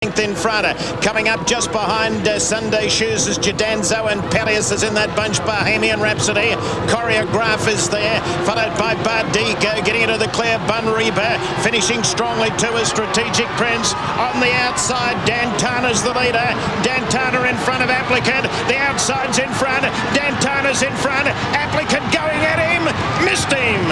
In front, coming up just behind Sunday Shoes is Jadenzo, and Peleus is in that bunch. Bohemian Rhapsody, Choreograph is there, followed by Bardigo, getting into the clear. Bunreba finishing strongly to a Strategic Prince. On the outside, Dantana's the leader. Dantana in front of Applicant. The outside's in front. Dantana's in front. Applicant going at him. Missed him.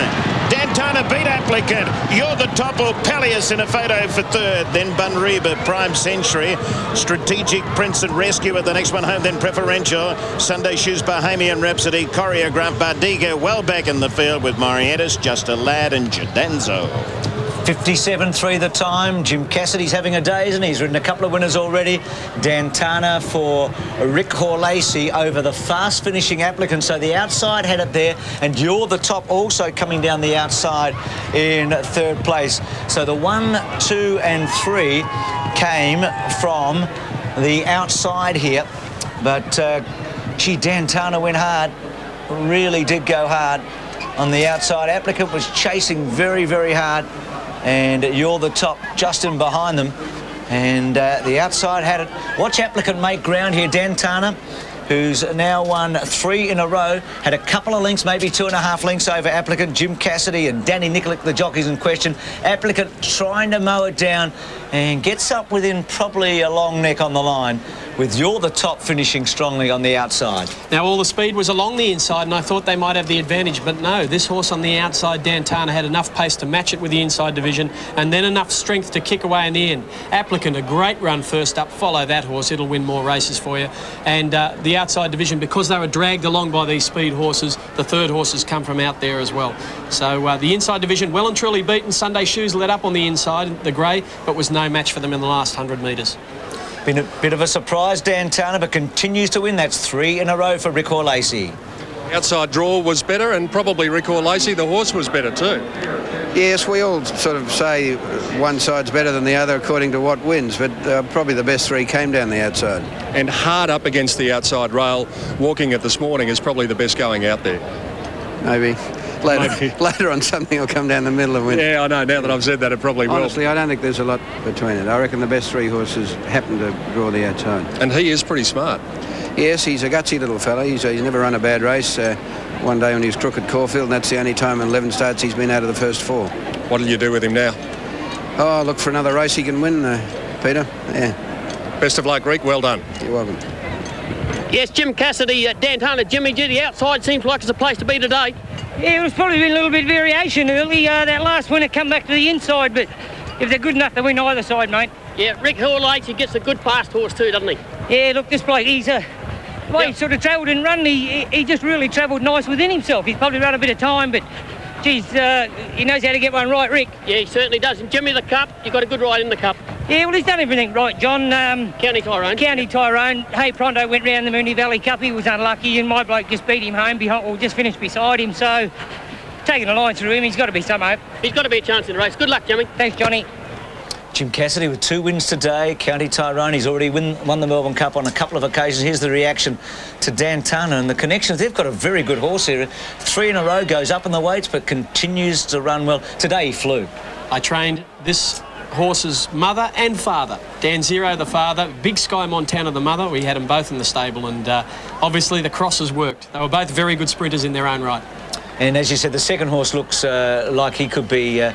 Dantana beat Applicant. You're the top, or Peleus in a photo for third. Then Bunreba, Prime Century. Strategic Prince and Rescue at the next one home. Then Preferential. Sunday Shoes, Bohemian Rhapsody, Choreograph. Bardigo well back in the field with Morietis, Just a Lad and Jadenzo. 57.3 the time. Jim Cassidy's having a day, isn't he? He's ridden a couple of winners already. Dantana for Rick Horlacy over the fast finishing Applicant. So the outside had it there, and You're the Top also coming down the outside in third place. So the 1, 2 and 3 came from the outside here. But gee, Dantana went hard. Really did go hard on the outside. Applicant was chasing very, very hard. And You're the Top just in behind them, and the outside had it. Watch Applicant make ground here. Dantana, who's now won 3 in a row, had a couple of lengths, maybe 2.5 lengths over Applicant. Jim Cassidy and Danny Nikolic, the jockeys in question. Applicant trying to mow it down and gets up within probably a long neck on the line, with You're the Top finishing strongly on the outside. Now, all the speed was along the inside, and I thought they might have the advantage, but no, this horse on the outside, Dantana, had enough pace to match it with the inside division, and then enough strength to kick away in the end. Applicant, a great run first up. Follow that horse, it'll win more races for you. And the outside division, because they were dragged along by these speed horses, the third horses come from out there as well. So the inside division, well and truly beaten. Sunday Shoes led up on the inside, the grey, but was no match for them in the last 100 metres. Been a bit of a surprise, Dantana, but continues to win. That's 3 in a row for Rick Horlacy. Outside draw was better, and probably Rick Horlacy, the horse, was better too. Yes, we all sort of say one side's better than the other according to what wins, but probably the best 3 came down the outside. And hard up against the outside rail, walking it this morning, is probably the best going out there. Maybe. Later on, something will come down the middle and win. Yeah, I know. Now that I've said that, it probably will. Honestly, I don't think there's a lot between it. I reckon the best 3 horses happen to draw the outside. And he is pretty smart. Yes, he's a gutsy little fella. He's never run a bad race. One day when he was crooked Caulfield, and that's the only time in 11 starts he's been out of the first 4. What will you do with him now? Oh, look for another race he can win, Peter. Yeah. Best of luck, Rick. Well done. You're welcome. Yes, Jim Cassidy, Dantana, Jimmy G, the outside seems like it's a place to be today. Yeah, it's probably been a little bit of variation early. That last winner come back to the inside, but if they're good enough to win either side, mate. Yeah, Rick Horlacy gets a good fast horse too, doesn't he? Yeah, look, this bloke, he's the way he sort of travelled and run, he just really travelled nice within himself. He's probably run a bit of time, but geez, he knows how to get one right, Rick. Yeah, he certainly does. And Jimmy the Cup, you got a good ride in the Cup. Yeah, well, he's done everything right, John. County Tyrone. County Tyrone. Hey, Pronto went round the Moonee Valley Cup. He was unlucky, and my bloke just beat him home, just finished beside him. So, taking a line through him, he's got to be some hope. He's got to be a chance in the race. Good luck, Jimmy. Thanks, Johnny. Jim Cassidy with 2 wins today. County Tyrone, he's already won the Melbourne Cup on a couple of occasions. Here's the reaction to Dantana and the connections. They've got a very good horse here. 3 in a row, goes up in the weights, but continues to run well. Today he flew. I trained this horse's mother and father. Dan Zero, the father, Big Sky Montana, the mother. We had them both in the stable, and obviously the crosses worked. They were both very good sprinters in their own right. And as you said, the second horse looks like he could be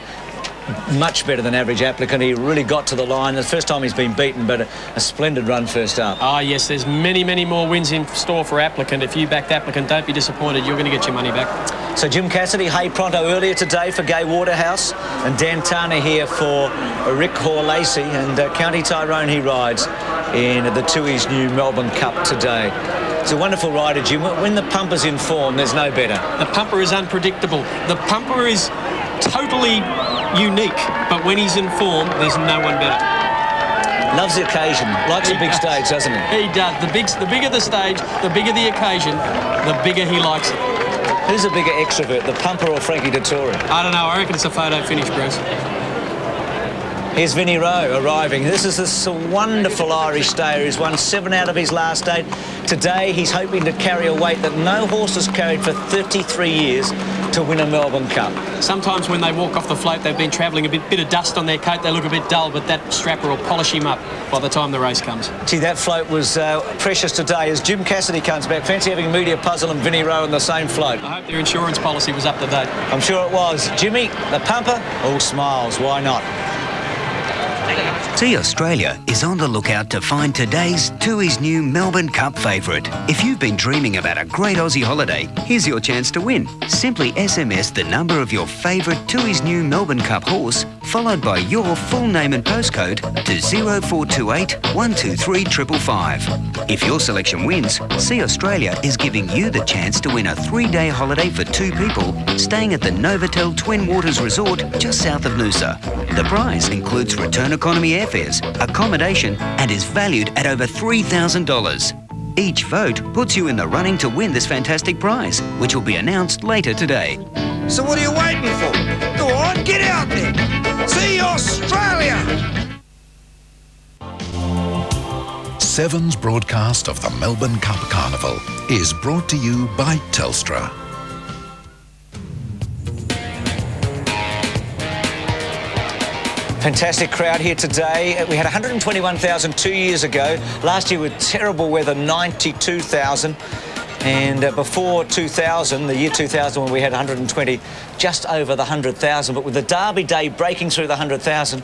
much better than average Applicant. He really got to the line. The first time he's been beaten, but a splendid run first up. Ah, yes, there's many, many more wins in store for Applicant. If you backed Applicant, don't be disappointed. You're going to get your money back. So Jim Cassidy, Hey Pronto earlier today for Gay Waterhouse, and Dantana here for Rick Horlacy, and County Tyrone he rides in the Tue's new Melbourne Cup today. It's a wonderful rider, Jim. When the pumper's in form, there's no better. The pumper is unpredictable. The pumper is totally unique, but when he's in form, there's no one better. Loves the occasion, likes a big stage, doesn't he? He does. The bigger the stage, the bigger the occasion, the bigger he likes it. Who's a bigger extrovert, the pumper or Frankie Dettori? I don't know. I reckon it's a photo finish, Bruce. Here's Vinnie Rowe arriving. This is this wonderful Irish stayer. He's won 7 out of his last 8. Today, he's hoping to carry a weight that no horse has carried for 33 years. to win a Melbourne Cup. Sometimes when they walk off the float, they've been travelling a bit of dust on their coat. They look a bit dull, but that strapper will polish him up by the time the race comes. Gee, that float was precious today. As Jim Cassidy comes back, fancy having Media Puzzle and Vinnie Rowe in the same float. I hope their insurance policy was up to date. I'm sure it was. Jimmy, the pumper, all smiles. Why not? Sea Australia is on the lookout to find today's Tue's new Melbourne Cup favourite. If you've been dreaming about a great Aussie holiday, here's your chance to win. Simply SMS the number of your favourite Tue's new Melbourne Cup horse, followed by your full name and postcode to 0428 123 555. If your selection wins, Sea Australia is giving you the chance to win a 3-day holiday for 2 people staying at the Novotel Twin Waters Resort just south of Noosa. The prize includes return economy airfares, accommodation, and is valued at over $3,000. Each vote puts you in the running to win this fantastic prize, which will be announced later today. So what are you waiting for? Go on, get out there. See Australia! Seven's broadcast of the Melbourne Cup Carnival is brought to you by Telstra. Fantastic crowd here today. We had 121,000 2 years ago. Last year with terrible weather, 92,000. And before 2000, the year 2000, when we had 120, just over the 100,000. But with the Derby Day breaking through the 100,000,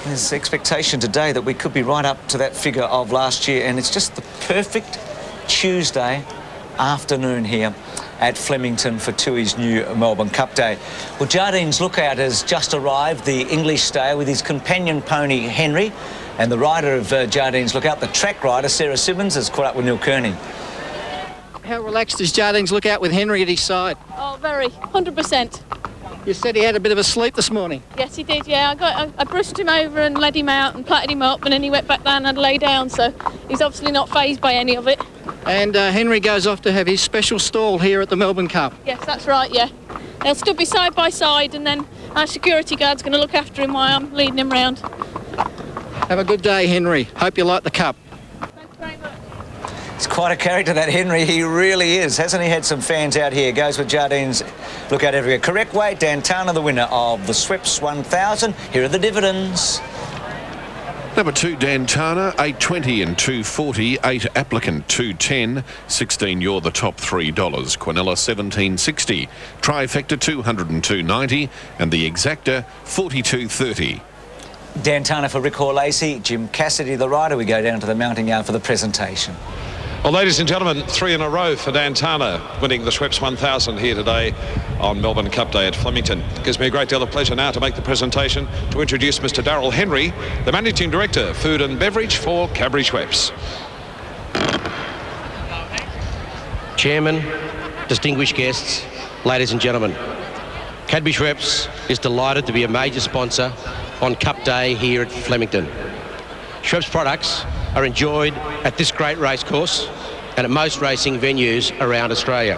there's expectation today that we could be right up to that figure of last year. And it's just the perfect Tuesday afternoon here at Flemington for Tue's new Melbourne Cup Day. Well, Jardine's Lookout has just arrived, the English stayer, with his companion pony Henry, and the rider of Jardine's Lookout, the track rider Sarah Simmons, has caught up with Neil Kearney. How relaxed is Jardine's Lookout with Henry at his side? Oh, very, 100%. You said he had a bit of a sleep this morning. Yes, he did, yeah. I brushed him over and led him out and platted him up, and then he went back down and had to lay down, so he's obviously not fazed by any of it. And Henry goes off to have his special stall here at the Melbourne Cup. Yes, that's right, yeah. They'll still be side by side, and then our security guard's going to look after him while I'm leading him round. Have a good day, Henry. Hope you like the cup. Thanks very much. It's quite a character, that Henry. He really is. Hasn't he had some fans out here? Goes with Jardine's Lookout everywhere. Correct weight, Dantana, the winner of the Sweps 1000. Here are the dividends. Number 2, Dantana, 8.20 and 2.40. 8, Applicant, 2.10. 16, you're the top $3. Quinella, 17.60. Trifecta, 202.90. And the Exacta, 42.30. Dantana for Rick Lacey. Jim Cassidy, the rider. We go down to the mounting yard for the presentation. Well, ladies and gentlemen, 3 in a row for Dantana, winning the Sweps 1000 here today on Melbourne Cup Day at Flemington. It gives me a great deal of pleasure now to make the presentation to introduce Mr. Darryl Henry, the Managing Director, Food and Beverage for Cadbury Schweppes. Chairman, distinguished guests, ladies and gentlemen, Cadbury Schweppes is delighted to be a major sponsor on Cup Day here at Flemington. Schweppes products are enjoyed at this great racecourse and at most racing venues around Australia.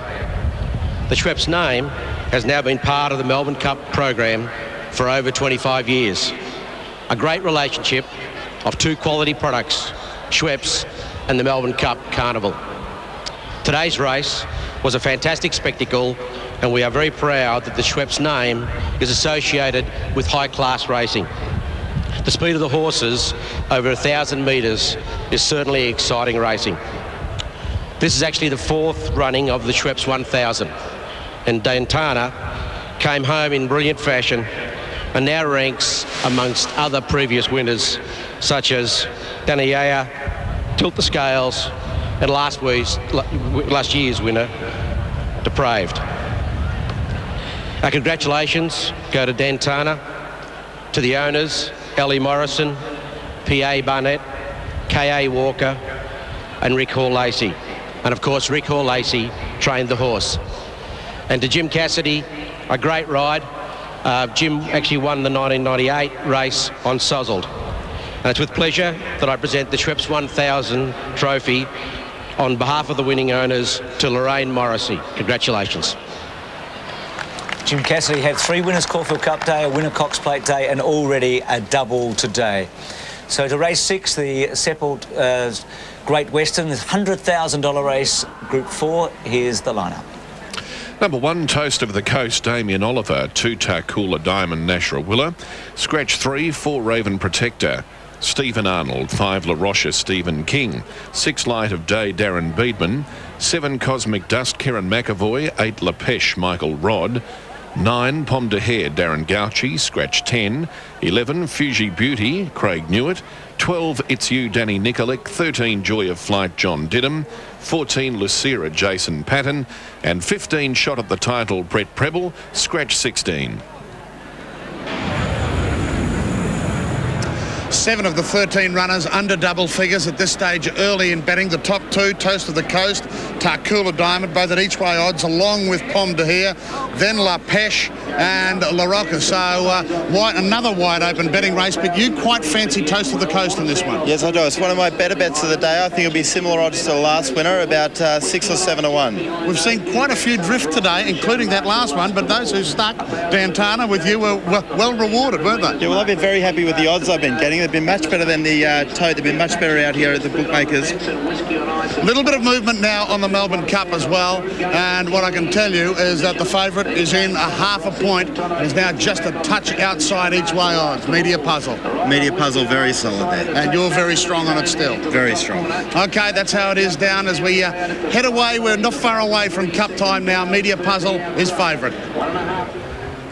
The Schweppes name has now been part of the Melbourne Cup program for over 25 years. A great relationship of 2 quality products, Schweppes and the Melbourne Cup Carnival. Today's race was a fantastic spectacle, and we are very proud that the Schweppes name is associated with high-class racing. The speed of the horses over 1,000 metres is certainly exciting racing. This is actually the 4th running of the Schweppes 1000, and Dantana came home in brilliant fashion and now ranks amongst other previous winners such as Daniyaya, Tilt the Scales, and last year's winner, Depraved. Our congratulations go to Dantana, to the owners, Ellie Morrison, P.A. Barnett, K.A. Walker, and Rick Lacey. And of course, Rick Lacey trained the horse. And to Jim Cassidy, a great ride. Jim actually won the 1998 race on Sozzled. And it's with pleasure that I present the Schweppes 1000 trophy on behalf of the winning owners to Lorraine Morrissey. Congratulations. Jim Cassidy had 3 winners Caulfield Cup Day, a winner Cox Plate Day, and already a double today. So to race 6, the Seppelt Great Western, this $100,000 race, Group 4. Here's the lineup. Number 1, Toast of the Coast, Damien Oliver. 2, Tarcoola Diamond, Nashra Willa. Scratch 3, 4, Raven Protector, Stephen Arnold. 5, La Rocha, Stephen King. 6, Light of Day, Darren Beedman. 7, Cosmic Dust, Kieran McAvoy. 8, La Peche, Michael Rodd. 9, Pomme de Hare, Darren Gauchi. Scratch 10. 11, Fuji Beauty, Craig Newitt. 12, It's You, Danny Nikolic. 13, Joy of Flight, John Didham. 14, Lucera, Jason Patton. And 15, Shot at the Title, Brett Preble. Scratch 16. 7 of the 13 runners under double figures at this stage early in betting. The top 2, Toast of the Coast, Tarcoola Diamond, both at each way odds, along with Pomme de Hare, then La Peche and La Roca. So another wide open betting race, but you quite fancy Toast of the Coast in this one. Yes, I do. It's one of my better bets of the day. I think it'll be similar odds to the last winner, about 6 or 7 to 1. We've seen quite a few drift today, including that last one, but those who stuck, Dantana, with you were well rewarded, weren't they? Yeah, well, I've been very happy with the odds I've been getting. They've been much better than the Tote. They've been much better out here at the bookmakers. A little bit of movement now on the Melbourne Cup as well, and what I can tell you is that the favourite is in a half a point and is now just a touch outside each way odds. Media Puzzle. Media Puzzle, very solid there. And you're very strong on it still. Very strong. Okay, that's how it is down as we head away. We're not far away from Cup time now. Media Puzzle is favourite.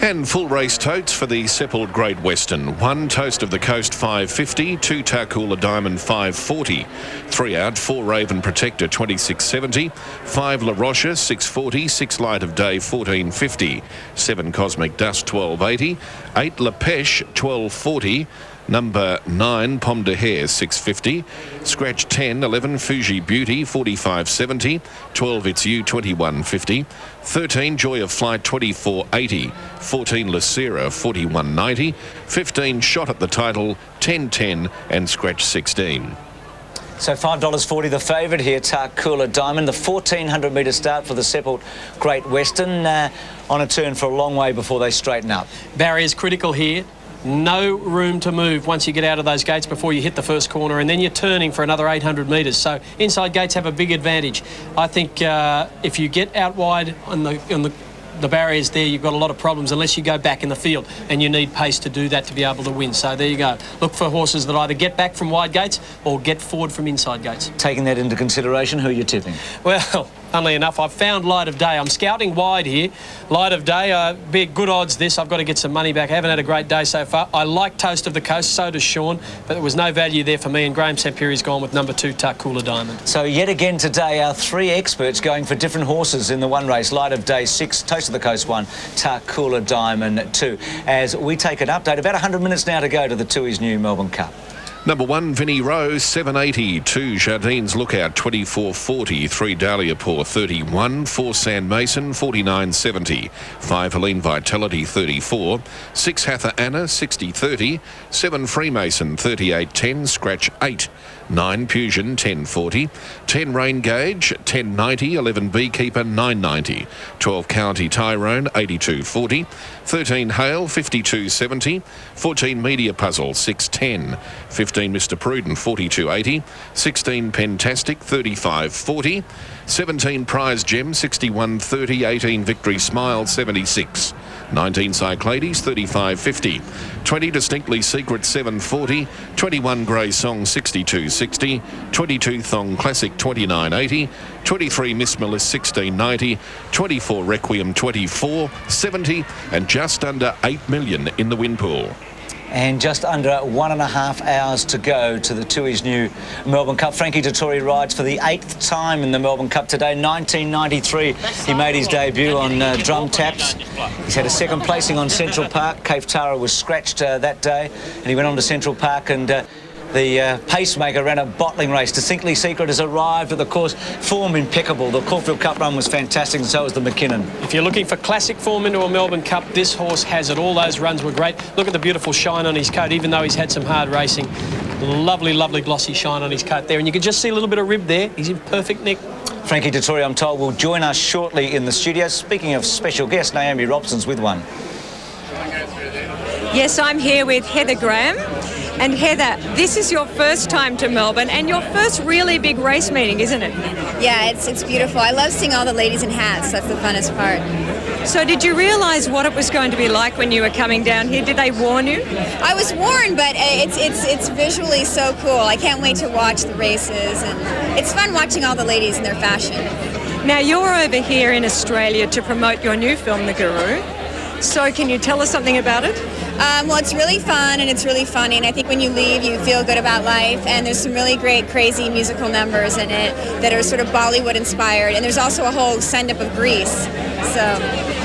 And full race totes for the Seppelt Great Western. 1, Toast of the Coast, 5.50. 2, Tarcoola Diamond, 5.40. 3 out, 4, Raven Protector, 26.70. 5, La Rocha, 6.40. 6, Light of Day, 14.50. 7, Cosmic Dust, 12.80. 8, La Peche, 12.40. Number 9, Pomme de Hare, 6.50. Scratch 10, 11, Fuji Beauty, 45.70. 12, It's You, 21.50. 13, Joy of Flight, 24.80. 14, Lucera, 41.90. 15, Shot at the Title, 10.10, and Scratch 16. So $5.40 the favourite here, Tarcoola Diamond. The 1,400 metre start for the Seppelt Great Western on a turn for a long way before they straighten up. Barrier's critical here. No room to move once you get out of those gates before you hit the first corner, and then you're turning for another 800 metres. So inside gates have a big advantage. I think if you get out wide on the barriers there, you've got a lot of problems unless you go back in the field, and you need pace to do that to be able to win. So there you go. Look for horses that either get back from wide gates or get forward from inside gates. Taking that into consideration, who are you tipping? Well, funnily enough, I've found Light of Day. I'm scouting wide here. Light of Day, be good odds this. I've got to get some money back. I haven't had a great day so far. I like Toast of the Coast, so does Sean, but there was no value there for me, and Graham Sampiri's gone with number 2, Tarcoola Diamond. So yet again today, our 3 experts going for different horses in the one race. Light of Day 6, Toast of the Coast 1, Tarcoola Diamond 2. As we take an update, about 100 minutes now to go to the Tui's new Melbourne Cup. Number 1, Vinnie Rowe, 7.80. 2, Jardine's Lookout, 24.40. 3, Dahlia Paw, 31. 4, Sand Mason, 49.70. 5, Helene Vitality, 34. 6, Hatha Anna, 60.30. 7, Freemason, 38.10. Scratch 8. 9, Fusion, 10.40. 10, Rain Gauge, 10.90. 11, Beekeeper, 9.90. 12, County Tyrone, 82.40. 13, Hale, 52.70. 14, Media Puzzle, 6.10. 15, Mr. Prudent, 42.80. 16, Pentastic, 35.40. 17, Prize Gem, 61.30. 18, Victory Smile, 76. 19, Cyclades, 35.50. 20, Distinctly Secret, 7.40. 21, Grey Song, 62.60. 22, Thong Classic, 29.80. 23, Miss Melissa, 16.90. 24, Requiem, 24.70. And just under 8 million in the win pool. And just under 1.5 hours to go to the Tui's new Melbourne Cup. Frankie Dettori rides for the 8th time in the Melbourne Cup today. 1993, he made his debut on drum taps. He's had a second placing on Central Park. Cave Tara was scratched that day, and he went on to Central Park, and the pacemaker ran a bottling race. Distinctly Secret has arrived at the course. Form impeccable. The Caulfield Cup run was fantastic, and so was the McKinnon. If you're looking for classic form into a Melbourne Cup, this horse has it. All those runs were great. Look at the beautiful shine on his coat, even though he's had some hard racing. Lovely, lovely glossy shine on his coat there. And you can just see a little bit of rib there. He's in perfect nick. Frankie Dettori, I'm told, will join us shortly in the studio. Speaking of special guests, Naomi Robson's with one. Yes, I'm here with Heather Graham. And Heather, this is your first time to Melbourne and your first really big race meeting, isn't it? Yeah, it's beautiful. I love seeing all the ladies in hats. That's the funnest part. So did you realise what it was going to be like when you were coming down here? Did they warn you? I was warned, but it's visually so cool. I can't wait to watch the races, and it's fun watching all the ladies in their fashion. Now, you're over here in Australia to promote your new film, The Guru. So can you tell us something about it? Well, it's really fun and it's really funny, and I think when you leave you feel good about life, and there's some really great crazy musical numbers in it that are sort of Bollywood inspired, and there's also a whole send-up of Greece.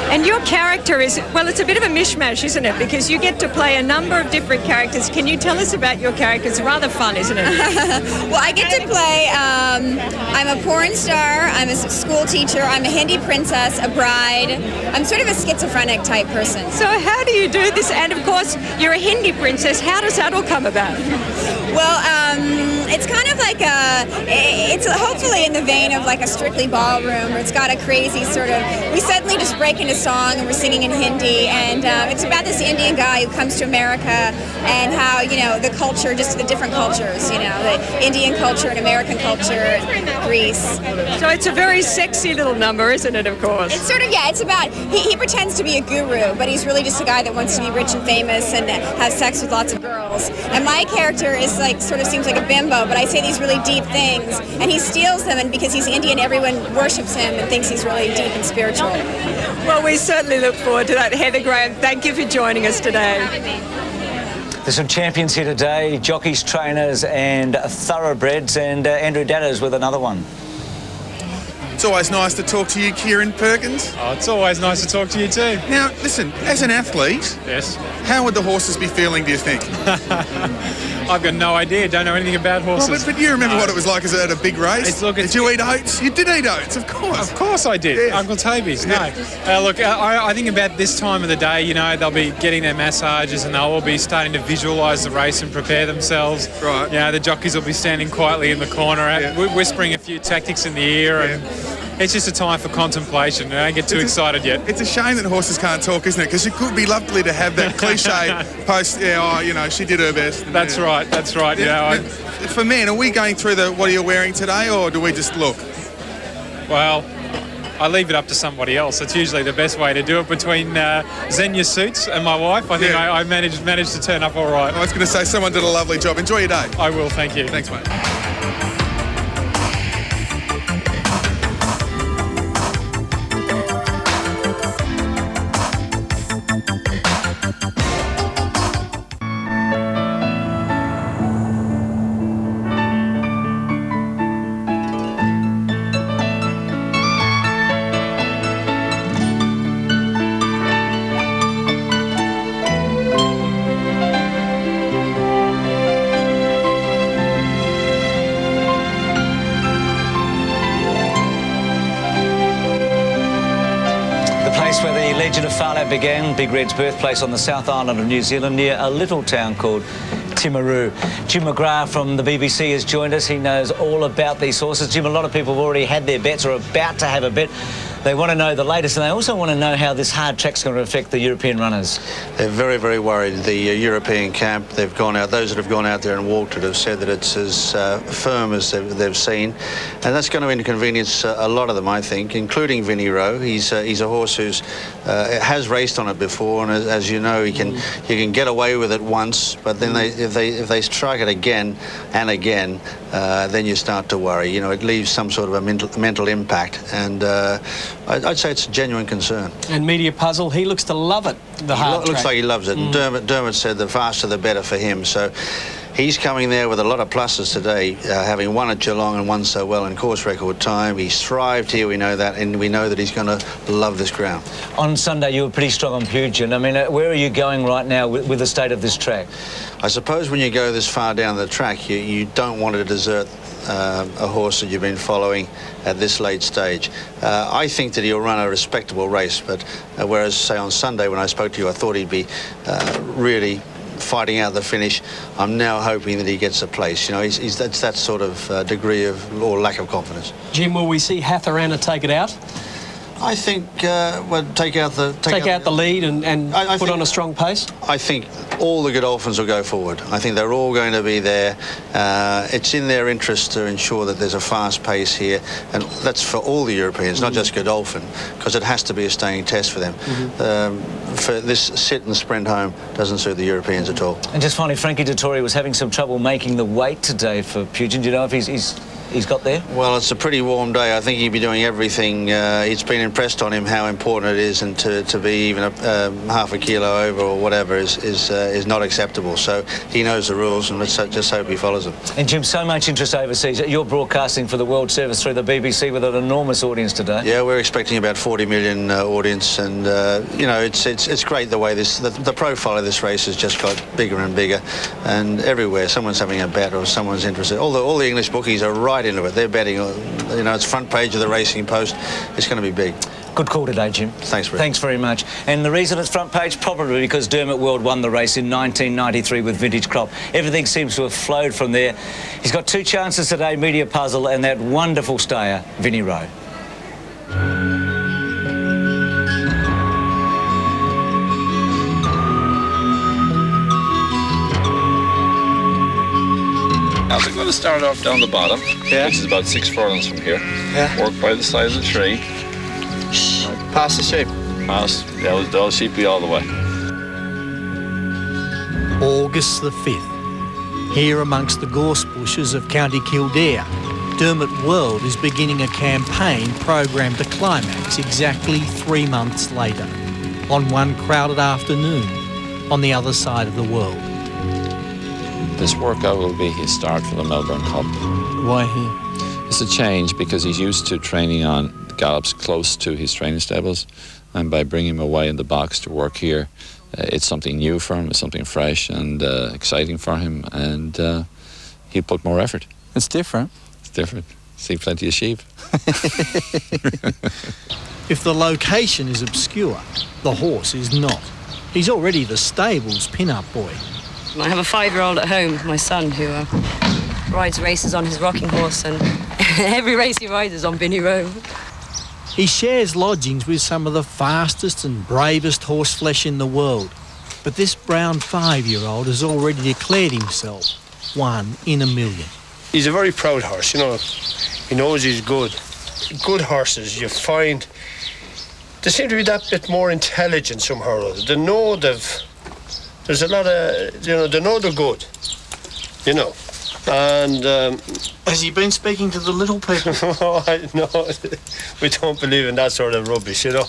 And your character is, well, it's a bit of a mishmash, isn't it? Because you get to play a number of different characters. Can you tell us about your character? It's rather fun, isn't it? Well, I get to play, I'm a porn star, I'm a school teacher, I'm a Hindi princess, a bride. I'm sort of a schizophrenic type person. So how do you do this? And of course, you're a Hindi princess. How does that all come about? Well, it's kind of like it's hopefully in the vein of like a Strictly Ballroom, where it's got a crazy sort of, we suddenly just break into song and we're singing in Hindi, and it's about this Indian guy who comes to America and how, you know, the culture, just the different cultures, you know, the Indian culture and American culture and Greece. So it's a very sexy little number, isn't it, of course? It's sort of, yeah, it's about, he pretends to be a guru, but he's really just a guy that wants to be rich and famous and have sex with lots of girls. And my character is like, sort of seems like a bimbo, but I say these really deep things, and he steals them, and because he's Indian, everyone worships him and thinks he's really deep and spiritual. Well, we certainly look forward to that. Heather Graham, thank you for joining us today. There's some champions here today, jockeys, trainers and thoroughbreds, and Andrew Dadders with another one. It's always nice to talk to you, Kieran Perkins. Oh, it's always nice to talk to you too. Now, listen, as an athlete, yes, how would the horses be feeling, do you think? I've got no idea, don't know anything about horses. Well, but you remember what it was like at a big race? Did you eat oats? You did eat oats, of course. Of course I did, yes. Uncle Toby's, no. Look, I think about this time of the day, you know, they'll be getting their massages and they'll all be starting to visualise the race and prepare themselves. Right. You know, the jockeys will be standing quietly in the corner, whispering a few tactics in the ear, and it's just a time for contemplation. I don't get too excited yet. It's a shame that horses can't talk, isn't it? Because it could be lovely to have that cliche post, you know, she did her best. That's right, that's right. Yeah. For men, are we going through what are you wearing today, or do we just look? Well, I leave it up to somebody else. It's usually the best way to do it between Xenia Suits and my wife. I think I managed to turn up all right. I was going to say, someone did a lovely job. Enjoy your day. I will, thank you. Thanks, mate. Where the legend of Farlap began, Big Red's birthplace on the South Island of New Zealand near a little town called Timaru. Jim McGrath from the BBC has joined us. He knows all about these horses. Jim, a lot of people have already had their bets or are about to have a bet. They want to know the latest, and they also want to know how this hard track's going to affect the European runners. They're very, very worried. The European camp, they've gone out, those that have gone out there and walked it have said that it's as firm as they've seen, and that's going to inconvenience a lot of them, I think, including Vinnie Rowe. He's a horse who's has raced on it before, and as you know, you can get away with it once, but then if they strike it again and again, then you start to worry. You know, it leaves some sort of a mental impact, and I'd say it's a genuine concern. And Media Puzzle, he looks to love it, the hard track. Looks like he loves it. And Dermot said the faster the better for him. So he's coming there with a lot of pluses today, having won at Geelong and won so well in course record time. He's thrived here, we know that, and we know that he's going to love this ground. On Sunday, you were pretty strong on Puget. I mean, where are you going right now with the state of this track? I suppose when you go this far down the track, you don't want to desert a horse that you've been following at this late stage. I think that he'll run a respectable race, but whereas, say, on Sunday when I spoke to you, I thought he'd be really fighting out the finish. I'm now hoping that he gets a place. You know, that's that sort of degree of or lack of confidence. Jim, will we see Hatharana take it out? I think take out the lead and put on a strong pace. I think all the Godolphins will go forward. I think they're all going to be there. It's in their interest to ensure that there's a fast pace here, and that's for all the Europeans, not just Godolphin, because it has to be a staying test for them. For this sit and sprint home doesn't suit the Europeans at all. And just finally, Frankie Dettori was having some trouble making the weight today for Pugin. Do you know if he's got there? Well, it's a pretty warm day. I think he'd be doing everything. It's been impressed on him how important it is, and to be even half a kilo over or whatever is not acceptable. So he knows the rules, and let's just hope he follows them. And Jim, so much interest overseas. You're broadcasting for the World Service through the BBC with an enormous audience today. Yeah, we're expecting about 40 million audience, and you know, it's great the way the profile of this race has just got bigger and bigger, and everywhere someone's having a bet or someone's interested. All the English bookies are right into it. They're betting, you know, it's front page of the Racing Post. It's going to be big. Good call today, Jim. Thanks, Brett. Thanks very much. And the reason it's front page, probably because Dermot World won the race in 1993 with Vintage Crop. Everything seems to have flowed from there. He's got two chances today, Media Puzzle and that wonderful stayer, Vinnie Rowe. I think I'm going to start off down the bottom, which is about 6 furlongs from here. Yeah. Work by the side of the tree. Pass the sheep. Pass. They'll sheep you all the way. August the 5th. Here amongst the gorse bushes of County Kildare, Dermot World is beginning a campaign programmed to climax exactly 3 months later, on one crowded afternoon, on the other side of the world. This workout will be his start for the Melbourne Cup. Why here? It's a change because he's used to training on gallops close to his training stables, and by bringing him away in the box to work here, it's something new for him, it's something fresh and exciting for him, and he'll put more effort. It's different. It's different. See plenty of sheep. If the location is obscure, the horse is not. He's already the stable's pin-up boy. I have a 5-year-old at home, my son, who rides races on his rocking horse, and every race he rides is on Vinnie Rowe. He shares lodgings with some of the fastest and bravest horseflesh in the world. But this brown 5-year-old has already declared himself 1 in a million. He's a very proud horse, you know. He knows he's good. Good horses, you find, they seem to be that bit more intelligent somehow or other. They know there's a lot of, you know, they know they're good, you know. And has he been speaking to the little people? No, we don't believe in that sort of rubbish, you know.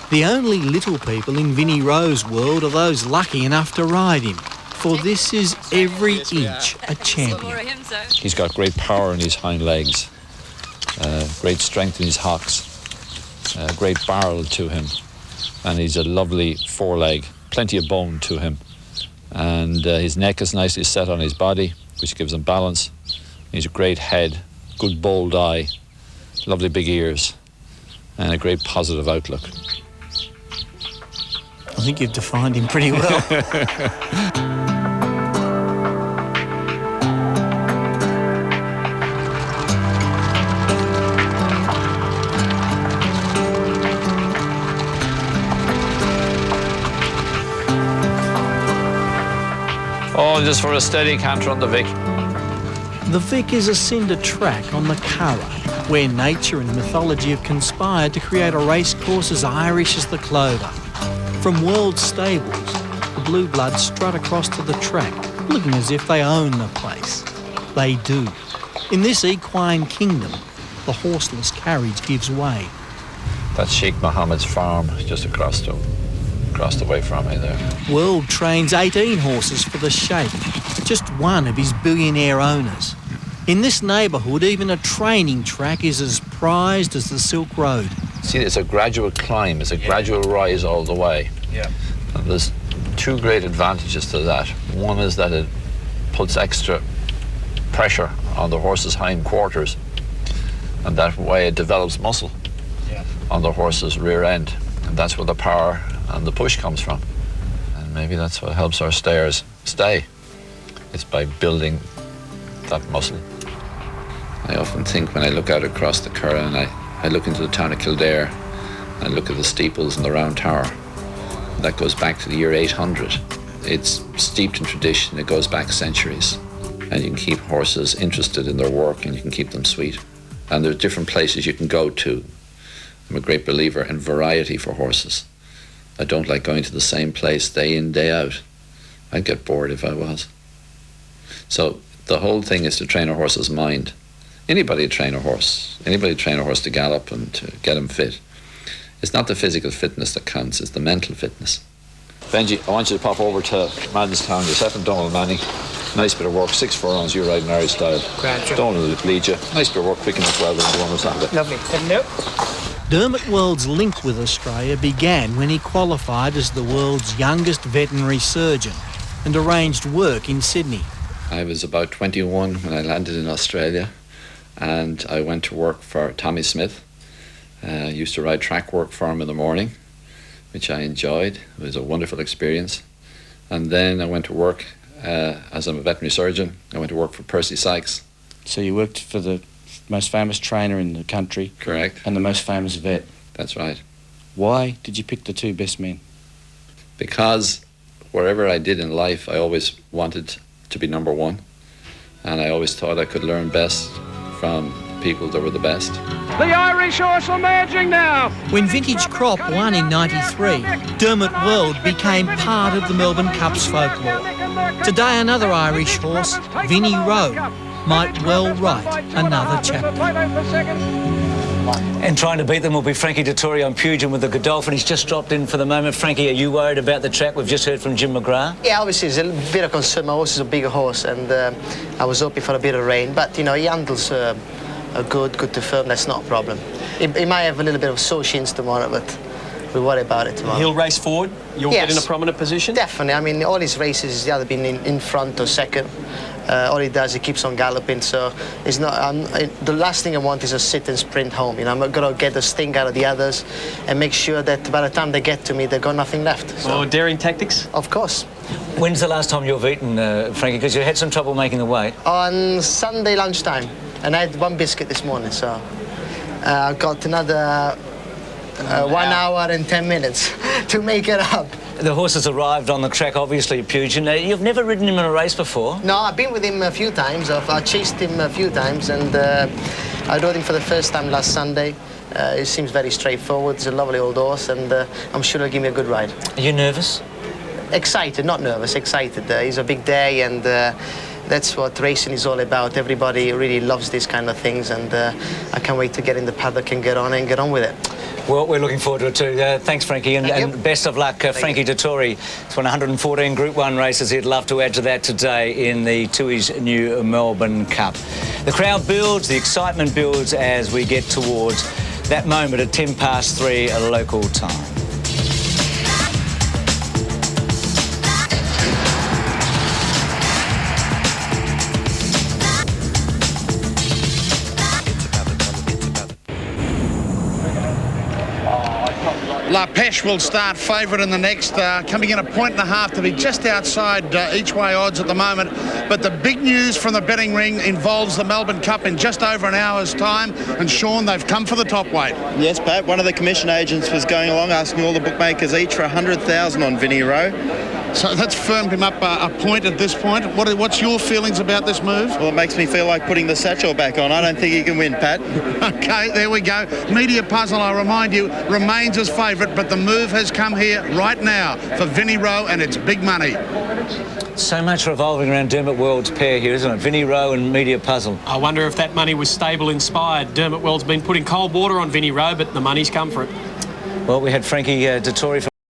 The only little people in Vinnie Rowe's world are those lucky enough to ride him, for this is every inch a champion. He's got great power in his hind legs, great strength in his hocks, great barrel to him, and he's a lovely foreleg, plenty of bone to him. And his neck is nicely set on his body, which gives him balance. He's a great head, good bold eye, lovely big ears, and a great positive outlook. I think you've defined him pretty well. Oh, just for a steady canter on the Vic. The Vic is a cinder track on the Curragh, where nature and mythology have conspired to create a racecourse as Irish as the clover. From World Stables, the Blue Bloods strut across to the track, looking as if they own the place. They do. In this equine kingdom, the horseless carriage gives way. That's Sheikh Mohammed's farm, just across the way from me there. World trains 18 horses for the Sheikh, just one of his billionaire owners. In this neighbourhood, even a training track is as prized as the Silk Road. See, it's a gradual climb, it's a gradual rise all the way. Yeah. And there's two great advantages to that. One is that it puts extra pressure on the horse's hind quarters, and that way it develops muscle on the horse's rear end, and that's where the power and the push comes from. And maybe that's what helps our stayers stay. It's by building that muscle. I often think when I look out across the Curragh and I look into the town of Kildare and look at the steeples and the round tower, that goes back to the year 800. It's steeped in tradition, it goes back centuries. And you can keep horses interested in their work and you can keep them sweet. And there's different places you can go to. I'm a great believer in variety for horses. I don't like going to the same place day in, day out. I'd get bored if I was. So the whole thing is to train a horse's mind. Anybody train a horse to gallop and to get him fit. It's not the physical fitness that counts, it's the mental fitness. Benji, I want you to pop over to Maddenstown, yourself and Donald Manning. Nice bit of work, 6 furlongs, you ride in Irish style. Donald will lead you. Nice bit of work, quick enough well than the one on Saturday. Lovely. Dermot World's link with Australia began when he qualified as the world's youngest veterinary surgeon and arranged work in Sydney. I was about 21 when I landed in Australia, and I went to work for Tommy Smith. I used to ride track work for him in the morning, which I enjoyed. It was a wonderful experience. And then I went to work as I'm a veterinary surgeon. I went to work for Percy Sykes. So you worked for the most famous trainer in the country. Correct. And the most famous vet. That's right. Why did you pick the 2 best men? Because wherever I did in life, I always wanted to be number 1. And I always thought I could learn best from people that were the best. The Irish horse emerging now. When Vintage Crop won in '93, Dermot World became part of the Melbourne Cup's folklore. Today another Irish horse, Vinnie Rowe, might well write another chapter. And trying to beat them will be Frankie Dettori on Pugin with the Godolphin. He's just dropped in for the moment. Frankie, are you worried about the track? We've just heard from Jim McGrath. Yeah, obviously there's a bit of concern. My horse is a bigger horse and I was hoping for a bit of rain. But, you know, he handles a good to firm. That's not a problem. He might have a little bit of sore shins tomorrow, but we'll worry about it tomorrow. He'll race forward? You'll get in a prominent position? Definitely. I mean, all his races, he's either been in front or second. All he does, he keeps on galloping. So it's not. The last thing I want is a sit and sprint home. You know, I'm going to get the sting out of the others and make sure that by the time they get to me, they've got nothing left. So. Oh, daring tactics? Of course. When's the last time you've eaten, Frankie? Because you had some trouble making the weight. On Sunday lunchtime, and I had 1 biscuit this morning. So I've got another 1 hour and 10 minutes to make it up. The horse has arrived on the track, obviously, Pugin. You've never ridden him in a race before? No, I've been with him a few times. I chased him a few times, and I rode him for the first time last Sunday. He seems very straightforward. He's a lovely old horse, and I'm sure he'll give me a good ride. Are you nervous? Excited, not nervous, excited. It's a big day, and that's what racing is all about. Everybody really loves these kind of things, and I can't wait to get in the paddock and get on with it. Well, we're looking forward to it too. Thanks, Frankie, and best of luck, Frankie Dettori. It's won 114 Group 1 races. He'd love to add to that today in the Tue's new Melbourne Cup. The crowd builds, the excitement builds as we get towards that moment at 3:10 local time. La Peche will start favourite in the next, coming in 1.5 points to be just outside each way odds at the moment. But the big news from the betting ring involves the Melbourne Cup in just over an hour's time. And Sean, they've come for the top weight. Yes, Pat. One of the commission agents was going along asking all the bookmakers each for 100,000 on Vinnie Rowe. So that's firmed him up a point at this point. What's your feelings about this move? Well, it makes me feel like putting the satchel back on. I don't think he can win, Pat. OK, there we go. Media Puzzle, I remind you, remains as favourite, but the move has come here right now for Vinnie Rowe, and it's big money. So much revolving around Dermot World's pair here, isn't it? Vinnie Rowe and Media Puzzle. I wonder if that money was stable inspired. Dermot World's been putting cold water on Vinnie Rowe, but the money's come for it. Well, we had Frankie Dettori